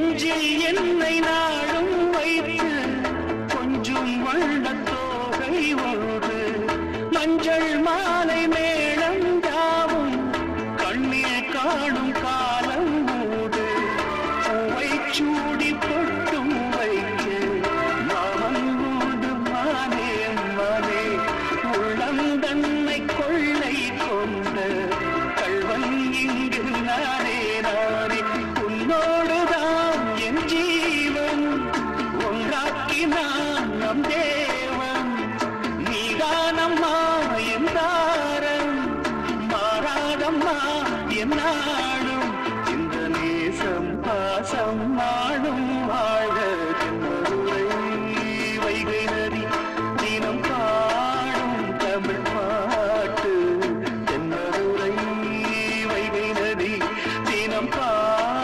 நெஞ்சில் என்னை நாடும் வைத்து கொஞ்சம் வண்ணத்தோகை ஒன்று மஞ்சள் மாலை மேளம் யாவும் கண்ணில் காணும் காலம் மூடு பூவை சூடி பொட்டும் வைக்க மாமன் மூடு மானே மானே உள்ளம் தன்னை கொள்ளை கொண்ட கள்வன் இங்கு நானே நானே உன்னோடுதான் என் ஜீவன் ஒன்றாக்கினான் நம் தேவன் நீதானம்மா என் தாரம் மாறாதம்மா என் நாடும் இந்த நேசம் பாசம்மா